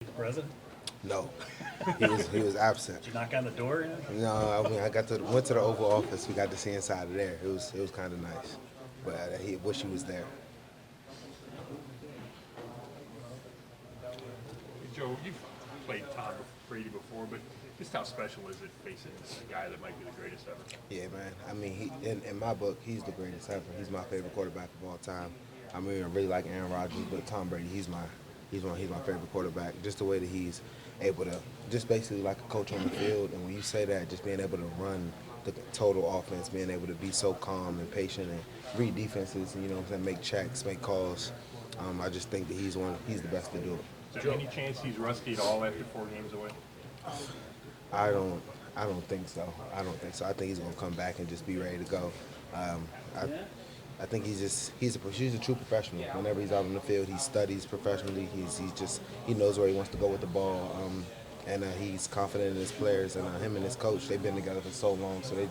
The president? No, he was absent. Did you knock on the door? No, I mean went to the Oval Office. We got to see inside of there. It was kind of nice, but he wish he was there. Joe, you've played Tom Brady before, but just how special is it facing a guy that might be the greatest ever? Yeah, man. I mean, in my book, he's the greatest ever. He's my favorite quarterback of all time. I mean, I really like Aaron Rodgers, but Tom Brady, he's my favorite quarterback. Just the way that he's able to, just basically like a coach on the field. And when you say that, just being able to run the total offense, being able to be so calm and patient and read defenses, you know what I'm saying, make checks, make calls. I just think that he's the best to do it. Is there any chance he's rusty at all after 4 games away? I don't. I don't think so. I don't think so. I think he's gonna come back and just be ready to go. Um, I, I think he's a true professional. Whenever he's out on the field, he studies professionally. He knows where he wants to go with the ball, and he's confident in his players. And him and his coach, they've been together for so long, so they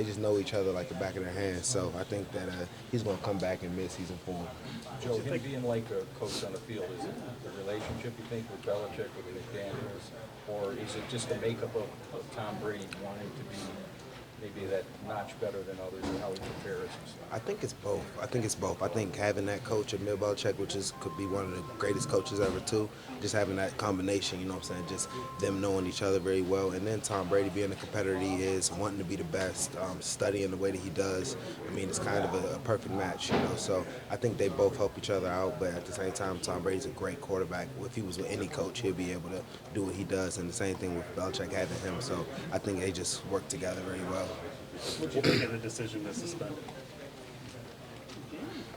just know each other like the back of their hands. So I think that he's gonna come back in mid-season form. Joe, him being like a coach on the field, is it the relationship you think with Belichick, with McDaniels, or is it just the makeup of Tom Brady wanting to be maybe that notch better than others, or how he compares himself? I think it's both. I think having that coach of Bill Belichick, could be one of the greatest coaches ever too, just having that combination, you know what I'm saying, just them knowing each other very well, and then Tom Brady being the competitor he is, wanting to be the best, studying the way that he does. I mean, it's kind of a perfect match, you know. So I think they both help each other out, but at the same time, Tom Brady's a great quarterback. If he was with any coach, he'd be able to do what he does, and the same thing with Belichick having him. So I think they just work together very well. What do you think of the decision to suspend him?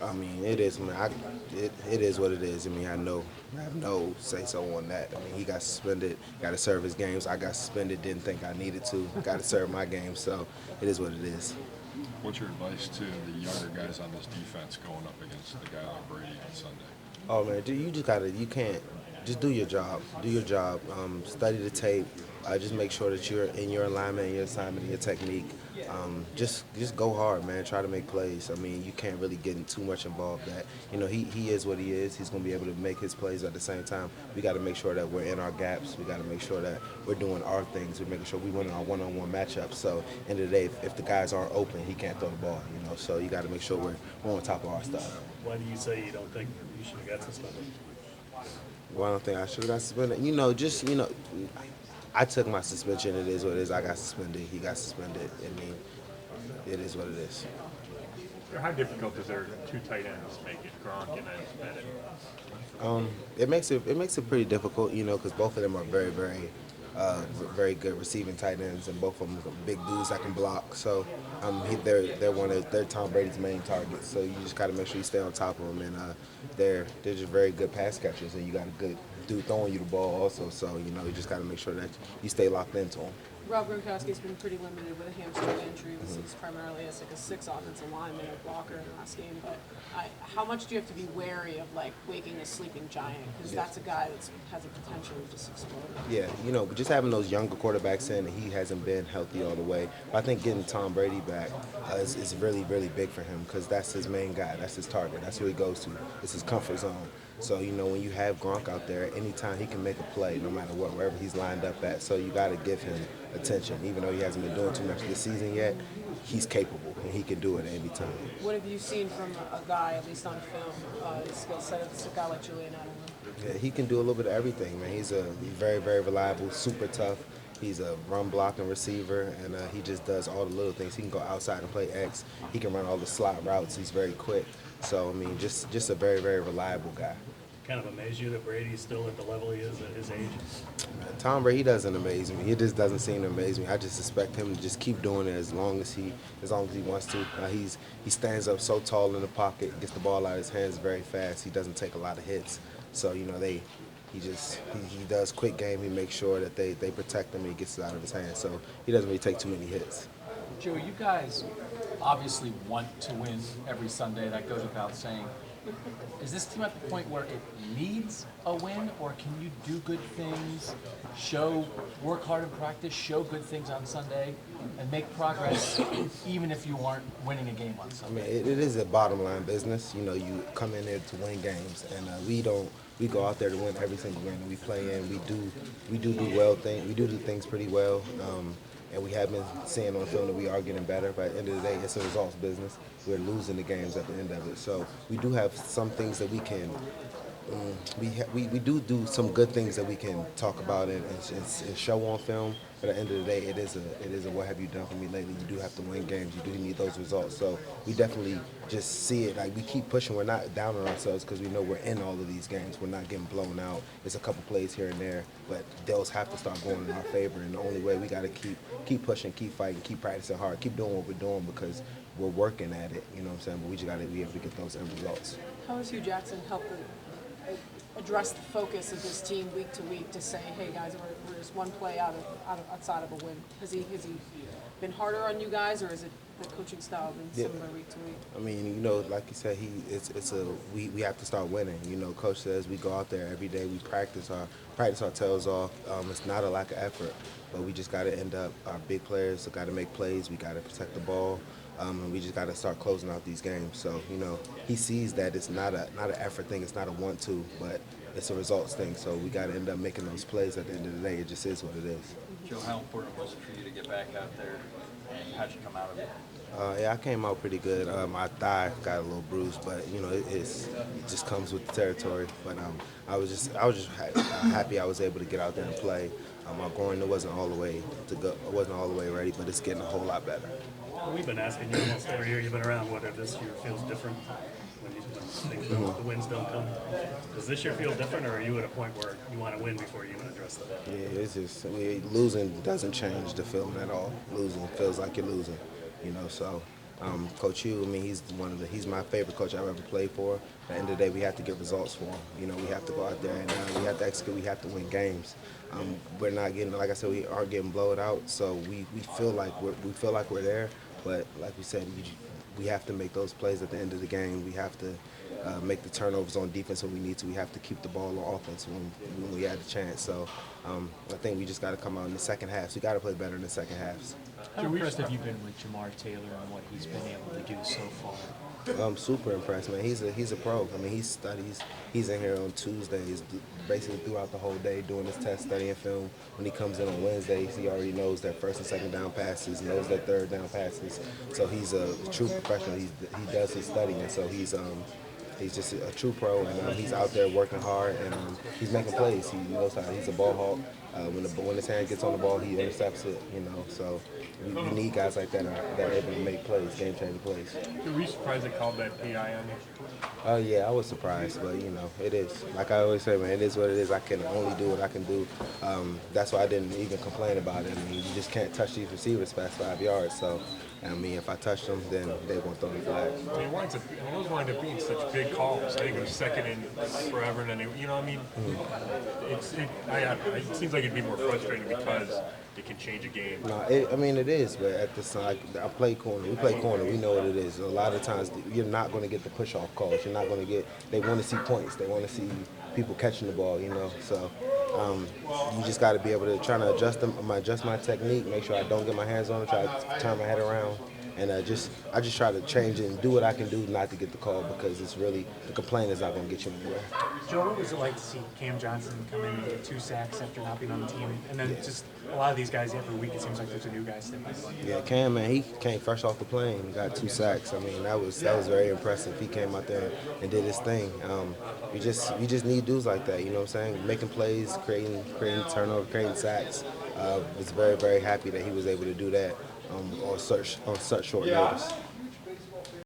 I mean, it is, man. It is what it is. I mean, I have no say so on that. I mean, he got suspended, got to serve his games. I got suspended, didn't think I needed to, got to serve my game. So it is what it is. What's your advice to the younger guys on this defense going up against the guy like Brady on Sunday? Oh man, you can't, just do your job. Do your job. Study the tape. Just make sure that you're in your alignment, and your assignment, and your technique. Just go hard, man. Try to make plays. I mean, you can't really get too much involved. That he is what he is. He's going to be able to make his plays. At the same time, we got to make sure that we're in our gaps. We got to make sure that we're doing our things. We're making sure we win our one-on-one matchups. So, end of the day, if the guys aren't open, he can't throw the ball. You know, so you got to make sure we're on top of our stuff. Why do you say you don't think you should have got suspended? Well, I don't think I should have got suspended. I took my suspension. It is what it is. I got suspended. He got suspended. I mean, it is what it is. How difficult is there two tight ends make it, Gronk and then Bennett? It makes it pretty difficult, because both of them are very, very, very good receiving tight ends, and both of them are big dudes that can block. So they're Tom Brady's main targets. So you just got to make sure you stay on top of them, and they're just very good pass catchers, and you got a good dude throwing you the ball also. So you just got to make sure that you stay locked into them. Rob Gronkowski's been pretty limited with a hamstring injury. He's primarily as like a 6 offensive lineman, a blocker in the last game. But how much do you have to be wary of like waking a sleeping giant? Because that's a guy that has a potential to just explode. Yeah, just having those younger quarterbacks in, and he hasn't been healthy all the way. But I think getting Tom Brady back is really, really big for him, because that's his main guy. That's his target. That's who he goes to. It's his comfort zone. So, when you have Gronk out there, anytime he can make a play, no matter what, wherever he's lined up at. So you got to give him attention. Even though he hasn't been doing too much this season yet, he's capable, and he can do it any time. What have you seen from a guy, at least on film, his skill set of a guy like Julian Edelman? Yeah, he can do a little bit of everything, man. He's very, very reliable, super tough. He's a run blocking receiver, and he just does all the little things. He can go outside and play X. He can run all the slot routes. He's very quick. So, I mean, just a very, very reliable guy. Kind of amaze you that Brady's still at the level he is at his age? Tom Brady doesn't amaze me. He just doesn't seem to amaze me. I just expect him to just keep doing it as long as he wants to. He stands up so tall in the pocket, gets the ball out of his hands very fast. He doesn't take a lot of hits. So, he does quick game. He makes sure that they protect him and he gets it out of his hands. So he doesn't really take too many hits. Joe, you guys obviously want to win every Sunday. That goes without saying. Is this team at the point where it needs a win, or can you do good things, work hard in practice, show good things on Sunday, and make progress even if you aren't winning a game on Sunday? I mean, it is a bottom line business. You come in there to win games, and we don't we go out there to win every single game that we play in. We do things pretty well. And we have been seeing on film that we are getting better. But at the end of the day, it's a results business. We're losing the games at the end of it. So we do have some things that we can. We do some good things that we can talk about and show on film. But at the end of the day, it is a what have you done for me lately? You do have to win games. You do need those results. So we definitely just see it. Like, we keep pushing. We're not down on ourselves because we know we're in all of these games. We're not getting blown out. It's a couple plays here and there, but those have to start going in our favor. And the only way, we got to keep pushing, keep fighting, keep practicing hard, keep doing what we're doing because we're working at it. You know what I'm saying? But we just got to be able to get those end results. How has Hugh Jackson helped address the focus of this team week to week to say, hey guys, we're just one play outside of a win? Has he been harder on you guys, or is it the coaching style been similar week to week? I mean, you know, like you said, we have to start winning. You know, Coach says we go out there every day, we practice our tails off. It's not a lack of effort, but we just got to end up, our big players got to make plays. We got to protect the ball. And we just got to start closing out these games. So, you know, he sees that it's not an effort thing, it's not a want-to, but it's a results thing. So we got to end up making those plays at the end of the day. It just is what it is. Joe, how important was it for you to get back out there, and how'd you come out of it? Yeah, I came out pretty good. My thigh got a little bruised, but you know, it just comes with the territory. But I was just happy I was able to get out there and play. My groin wasn't all the way ready, but it's getting a whole lot better. Well, we've been asking you almost every year you've been around whether this year feels different when the wins don't come. Does this year feel different, or are you at a point where you want to win before you even address the ball? Yeah, it's just losing doesn't change the feeling at all. Losing feels like you're losing, you know. So, Coach Hugh, I mean, he's my favorite coach I've ever played for. At the end of the day, we have to get results for him. You know, we have to go out there and we have to execute. We have to win games. We're not getting, like I said, we aren't getting blown out. So we feel like we're there. But like we said, we have to make those plays at the end of the game. We have to make the turnovers on defense when we need to. We have to keep the ball on offense when we had the chance. So I think we just got to come out in the second half. So we got to play better in the second halves. How impressed have you been with Jamar Taylor and what he's been able to do so far? I'm super impressed, man. He's a pro. I mean, he studies. He's in here on Tuesdays, basically throughout the whole day, doing his test, studying film. When he comes in on Wednesdays, he already knows that first and second down passes, knows that third down passes. So he's a true professional. He does his studying, so he's just a true pro, and he's out there working hard, and he's making plays. He knows how. He's a ball hawk. When his hand gets on the ball, he intercepts it. You know, so we need guys like that that are able to make plays, game-changing plays. Were you surprised they called that PI on you? Yeah, I was surprised, but you know, it is. Like I always say, man, it is what it is. I can only do what I can do. That's why I didn't even complain about it. I mean, you just can't touch these receivers past 5 yards. So, I mean, if I touch them, then they won't throw the flag. I mean, those wind up being such big calls. I think it was second and forever, and then you know, what I mean, it seems like it'd be more frustrating because it can change a game. No, it is, but at this time, I play corner. We play corner. We know what it is. A lot of times, you're not going to get the push-off calls. You're not going to get. They want to see points. They want to see people catching the ball. You know, so you just got to be able to try to adjust my technique, make sure I don't get my hands on it, try to turn my head around, and I just try to change it and do what I can do not to get the call, because it's really, the complaint is not going to get you anywhere. Joe, what was it like to see Cam Johnson come in and get 2 sacks after not being on the team? And then just a lot of these guys, every week it seems like there's a new guy stepping in. Yeah, Cam, man, he came fresh off the plane and got 2 sacks. I mean, that was very impressive. He came out there and did his thing. We just need dudes like that, you know what I'm saying? Making plays, creating turnover, creating sacks. Was very, very happy that he was able to do that on such short notice.